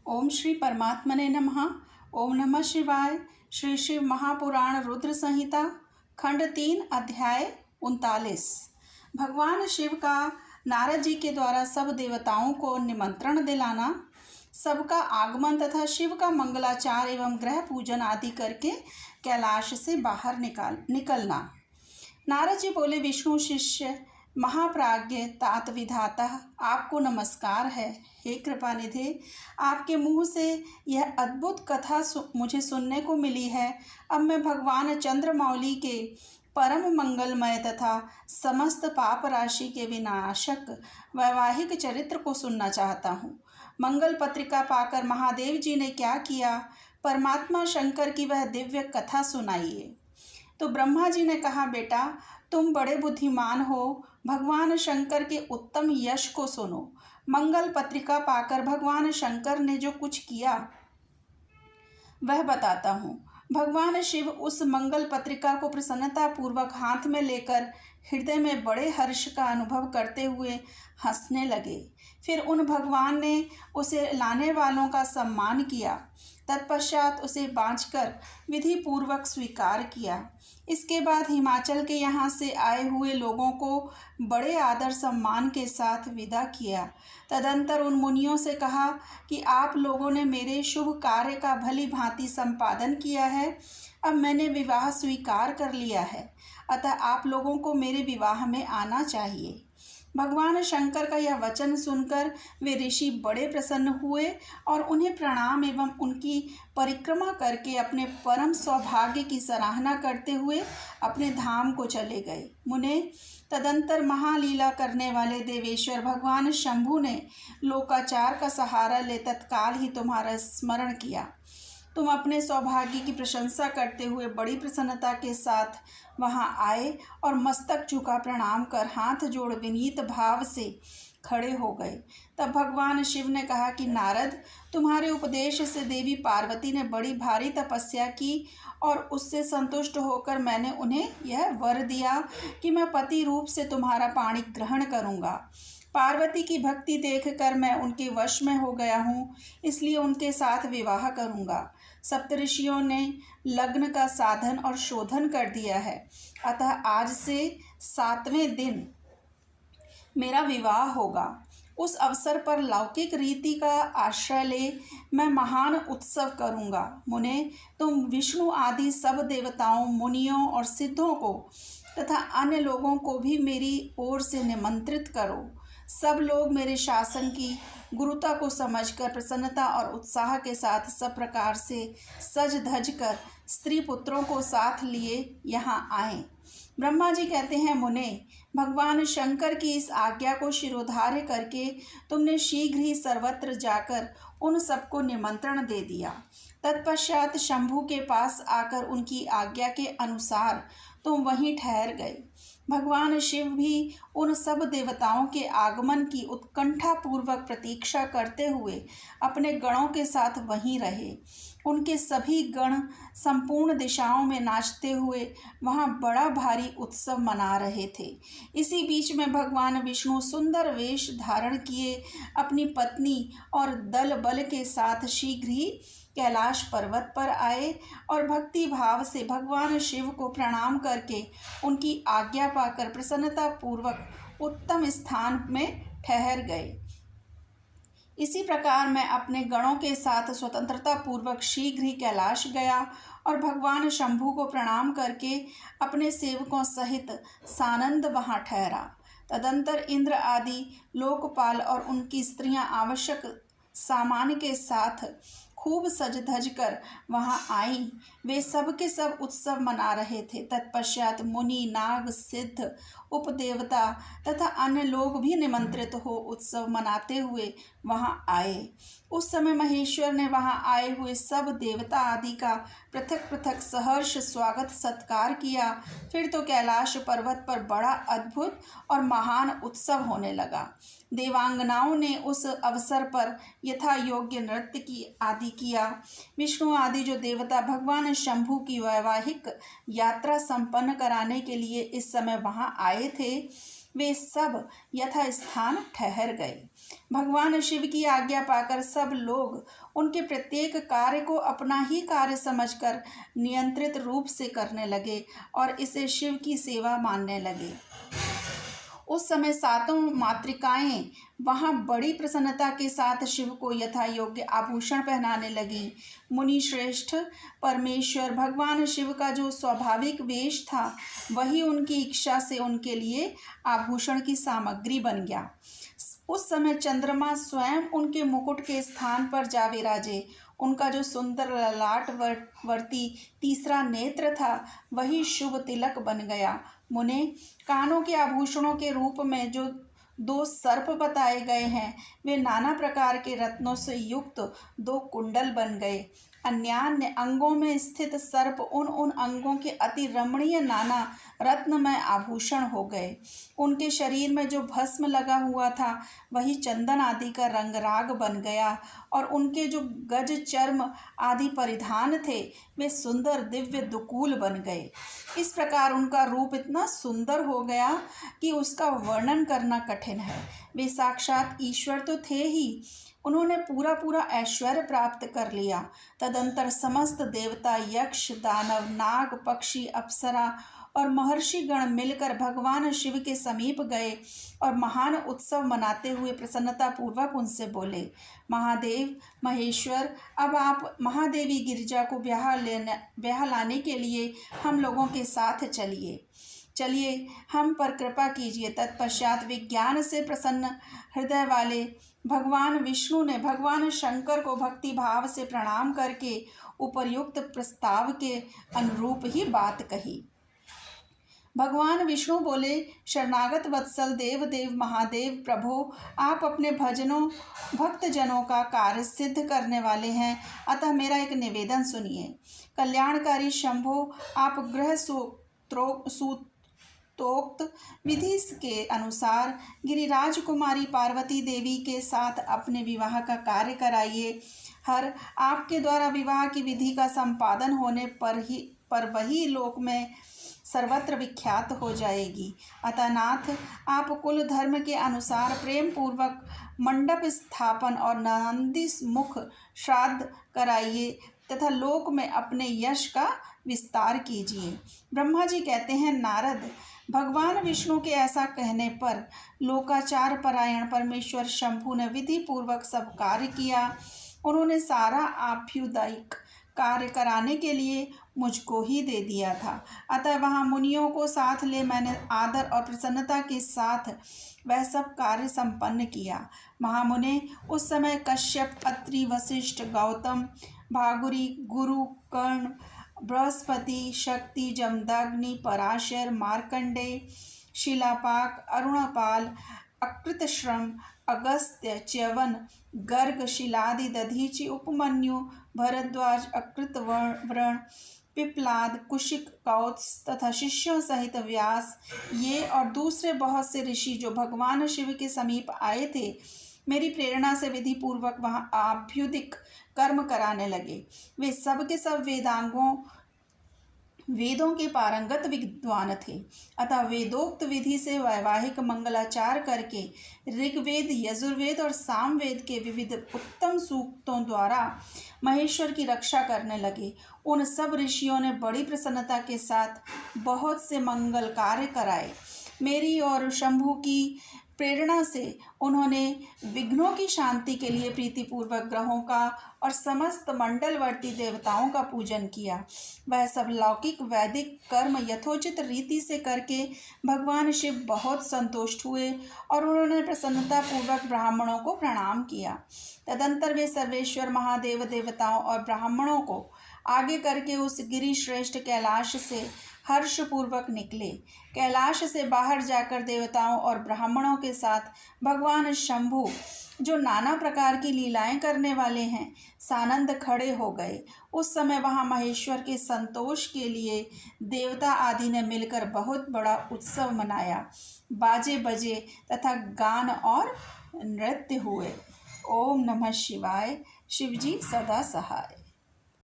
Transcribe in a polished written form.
ओम श्री परमात्मने नमः। ओम नमः शिवाय। श्री शिव महापुराण रुद्र संहिता खंड 3 अध्याय 39। भगवान शिव का नारद जी के द्वारा सब देवताओं को निमंत्रण दिलाना, सबका आगमन तथा शिव का मंगलाचार एवं ग्रह पूजन आदि करके कैलाश से बाहर निकलना। नारद जी बोले, विष्णु शिष्य महाप्राज्ञ तात विधाता, आपको नमस्कार है। हे कृपानिधि, आपके मुंह से यह अद्भुत कथा मुझे सुनने को मिली है। अब मैं भगवान चंद्रमौली के परम मंगलमय तथा समस्त पाप राशि के विनाशक वैवाहिक चरित्र को सुनना चाहता हूँ। मंगल पत्रिका पाकर महादेव जी ने क्या किया, परमात्मा शंकर की वह दिव्य कथा सुनाइए। तो ब्रह्मा जी ने कहा, बेटा तुम बड़े बुद्धिमान हो, भगवान शंकर के उत्तम यश को सुनो। मंगल पत्रिका पाकर भगवान शंकर ने जो कुछ किया वह बताता हूँ। भगवान शिव उस मंगल पत्रिका को प्रसन्नता पूर्वक हाथ में लेकर हृदय में बड़े हर्ष का अनुभव करते हुए हंसने लगे। फिर उन भगवान ने उसे लाने वालों का सम्मान किया। तत्पश्चात उसे बांचकर विधि पूर्वक स्वीकार किया। इसके बाद हिमाचल के यहाँ से आए हुए लोगों को बड़े आदर सम्मान के साथ विदा किया। तदंतर उन मुनियों से कहा कि आप लोगों ने मेरे शुभ कार्य का भली भांति संपादन किया है। अब मैंने विवाह स्वीकार कर लिया है, अतः आप लोगों को मेरे विवाह में आना चाहिए। भगवान शंकर का यह वचन सुनकर वे ऋषि बड़े प्रसन्न हुए और उन्हें प्रणाम एवं उनकी परिक्रमा करके अपने परम सौभाग्य की सराहना करते हुए अपने धाम को चले गए। मुने, तदंतर महालीला करने वाले देवेश्वर भगवान शंभु ने लोकाचार का सहारा ले तत्काल ही तुम्हारा स्मरण किया। तुम अपने सौभाग्य की प्रशंसा करते हुए बड़ी प्रसन्नता के साथ वहां आए और मस्तक झुका प्रणाम कर हाथ जोड़ विनीत भाव से खड़े हो गए। तब भगवान शिव ने कहा कि नारद, तुम्हारे उपदेश से देवी पार्वती ने बड़ी भारी तपस्या की और उससे संतुष्ट होकर मैंने उन्हें यह वर दिया कि मैं पति रूप से तुम्हारा पाणी ग्रहण करूँगा। पार्वती की भक्ति देखकर मैं उनके वश में हो गया हूँ, इसलिए उनके साथ विवाह करूँगा। सप्तऋषियों ने लग्न का साधन और शोधन कर दिया है, अतः आज से 7वें दिन मेरा विवाह होगा। उस अवसर पर लौकिक रीति का आश्रय ले मैं महान उत्सव करूँगा। मुने, तुम विष्णु आदि सब देवताओं, मुनियों और सिद्धों को तथा अन्य लोगों को भी मेरी ओर से निमंत्रित करो। सब लोग मेरे शासन की गुरुता को समझकर प्रसन्नता और उत्साह के साथ सब प्रकार से सज धज कर स्त्री पुत्रों को साथ लिए यहाँ आएं। ब्रह्मा जी कहते हैं, मुने, भगवान शंकर की इस आज्ञा को शिरोधार्य करके तुमने शीघ्र ही सर्वत्र जाकर उन सबको निमंत्रण दे दिया। तत्पश्चात शंभु के पास आकर उनकी आज्ञा के अनुसार तुम वहीं ठहर गए। भगवान शिव भी उन सब देवताओं के आगमन की उत्कंठा पूर्वक प्रतीक्षा करते हुए अपने गणों के साथ वहीं रहे। उनके सभी गण संपूर्ण दिशाओं में नाचते हुए वहां बड़ा भारी उत्सव मना रहे थे। इसी बीच में भगवान विष्णु सुंदर वेश धारण किए अपनी पत्नी और दल बल के साथ शीघ्र ही कैलाश पर्वत पर आए और भक्ति भाव से भगवान शिव को प्रणाम करके उनकी आज्ञा पाकर प्रसन्नता पूर्वक उत्तम स्थान में ठहर गए। इसी प्रकार मैं अपने गणों के साथ स्वतंत्रता पूर्वक शीघ्र ही कैलाश गया और भगवान शंभु को प्रणाम करके अपने सेवकों सहित सानंद वहां ठहरा। तदंतर इंद्र आदि लोकपाल और उनकी स्त्रियां आवश्यक सामान के साथ खूब सज धज कर वहां आईं। वे सब के सब उत्सव मना रहे थे। तत्पश्चात मुनि, नाग, सिद्ध, उपदेवता तथा अन्य लोग भी निमंत्रित हो उत्सव मनाते हुए वहां आए। उस समय महेश्वर ने वहां आए हुए सब देवता आदि का पृथक पृथक सहर्ष स्वागत सत्कार किया। फिर तो कैलाश पर्वत पर बड़ा अद्भुत और महान उत्सव होने लगा। देवांगनाओं ने उस अवसर पर यथा योग्य नृत्य की आदि किया। विष्णु आदि जो देवता भगवान शंभु की वैवाहिक यात्रा संपन्न कराने के लिए इस समय वहां आए थे, वे सब यथास्थान ठहर गए। भगवान शिव की आज्ञा पाकर सब लोग उनके प्रत्येक कार्य को अपना ही कार्य समझकर नियंत्रित रूप से करने लगे और इसे शिव की सेवा मानने लगे। उस समय सातों मातृकाएं वहां बड़ी प्रसन्नता के साथ शिव को यथा योग्य आभूषण पहनाने लगी। मुनि श्रेष्ठ परमेश्वर भगवान शिव का जो स्वाभाविक वेश था वही उनकी इच्छा से उनके लिए आभूषण की सामग्री बन गया। उस समय चंद्रमा स्वयं उनके मुकुट के स्थान पर जा विराजे। उनका जो सुंदर ललाट वर्ती तीसरा नेत्र था वही शुभ तिलक बन गया। मुने, कानों के आभूषणों के रूप में जो 2 सर्प बताए गए हैं वे नाना प्रकार के रत्नों से युक्त 2 कुंडल बन गए। अन्यान्य अंगों में स्थित सर्प उन अंगों के अति रमणीय नाना रत्नमय आभूषण हो गए। उनके शरीर में जो भस्म लगा हुआ था वही चंदन आदि का रंगराग बन गया और उनके जो गज चर्म आदि परिधान थे वे सुंदर दिव्य दुकूल बन गए। इस प्रकार उनका रूप इतना सुंदर हो गया कि उसका वर्णन करना कठिन है। वे साक्षात ईश्वर तो थे ही, उन्होंने पूरा ऐश्वर्य प्राप्त कर लिया। तदंतर समस्त देवता, यक्ष, दानव, नाग, पक्षी, अप्सरा और महर्षि गण मिलकर भगवान शिव के समीप गए और महान उत्सव मनाते हुए प्रसन्नता पूर्वक उनसे बोले, महादेव, महेश्वर, अब आप महादेवी गिरिजा को ब्याह लाने के लिए हम लोगों के साथ चलिए हम पर कृपा कीजिए। तत्पश्चात विज्ञान से प्रसन्न हृदय वाले भगवान विष्णु ने भगवान शंकर को भक्ति भाव से प्रणाम करके उपर्युक्त प्रस्ताव के अनुरूप ही बात कही। भगवान विष्णु बोले, शरणागत वत्सल देव महादेव प्रभो, आप अपने भक्तजनों का कार्य सिद्ध करने वाले हैं, अतः मेरा एक निवेदन सुनिए। कल्याणकारी शंभो, आप गृह सूत्रोक्त विधि के अनुसार गिरिराज कुमारी पार्वती देवी के साथ अपने विवाह का कार्य कराइए। आपके द्वारा विवाह की विधि का संपादन होने पर वही लोक में सर्वत्र विख्यात हो जाएगी। अतः नाथ, आप कुल धर्म के अनुसार प्रेम पूर्वक मंडप स्थापन और नंदी मुख श्राद्ध कराइए तथा लोक में अपने यश का विस्तार कीजिए। ब्रह्मा जी कहते हैं, नारद, भगवान विष्णु के ऐसा कहने पर लोकाचार परायण परमेश्वर शंभु ने विधि पूर्वक सब कार्य किया। उन्होंने सारा आभ्युदयिक कार्य कराने के लिए मुझको ही दे दिया था। अतः वहाँ मुनियों को साथ ले मैंने आदर और प्रसन्नता के साथ वह सब कार्य संपन्न किया। महामुने, उस समय कश्यप, अत्रि, वशिष्ठ, गौतम, भागुरी, गुरु, कर्ण, बृहस्पति, शक्ति, जमदग्नि, पराशर, मार्कंडेय, शिलापाक, अरुणपाल, अकृतश्रम, अगस्त्य, च्यवन, गर्ग, शिलादि, दधीचि, उपमन्यु, भरद्वाज, अकृतवर्ण, पिप्लाद, कुशिक, कौत्स तथा शिष्यों सहित व्यास, ये और दूसरे बहुत से ऋषि जो भगवान शिव के समीप आए थे, मेरी प्रेरणा से विधि पूर्वक वहाँ आभ्युदिक कर्म कराने लगे। वे सब के सब वेदों के पारंगत विद्वान थे। अतः वेदोक्त विधि से वैवाहिक मंगलाचार करके ऋग्वेद, यजुर्वेद और सामवेद के विविध उत्तम सूक्तों द्वारा महेश्वर की रक्षा करने लगे। उन सब ऋषियों ने बड़ी प्रसन्नता के साथ बहुत से मंगल कार्य कराए। मेरी और शंभु की प्रेरणा से उन्होंने विघ्नों की शांति के लिए प्रीतिपूर्वक ग्रहों का और समस्त मंडलवर्ती देवताओं का पूजन किया। वह सब लौकिक वैदिक कर्म यथोचित रीति से करके भगवान शिव बहुत संतुष्ट हुए और उन्होंने प्रसन्नता पूर्वक ब्राह्मणों को प्रणाम किया। तदंतर वे सर्वेश्वर महादेव देवताओं और ब्राह्मणों को आगे करके उस गिरि श्रेष्ठ कैलाश से हर्षपूर्वक निकले। कैलाश से बाहर जाकर देवताओं और ब्राह्मणों के साथ भगवान शंभु, जो नाना प्रकार की लीलाएं करने वाले हैं, सानंद खड़े हो गए। उस समय वहां महेश्वर के संतोष के लिए देवता आदि ने मिलकर बहुत बड़ा उत्सव मनाया। बाजे बजे तथा गान और नृत्य हुए। ओम नमः शिवाय। शिवजी सदा सहाय।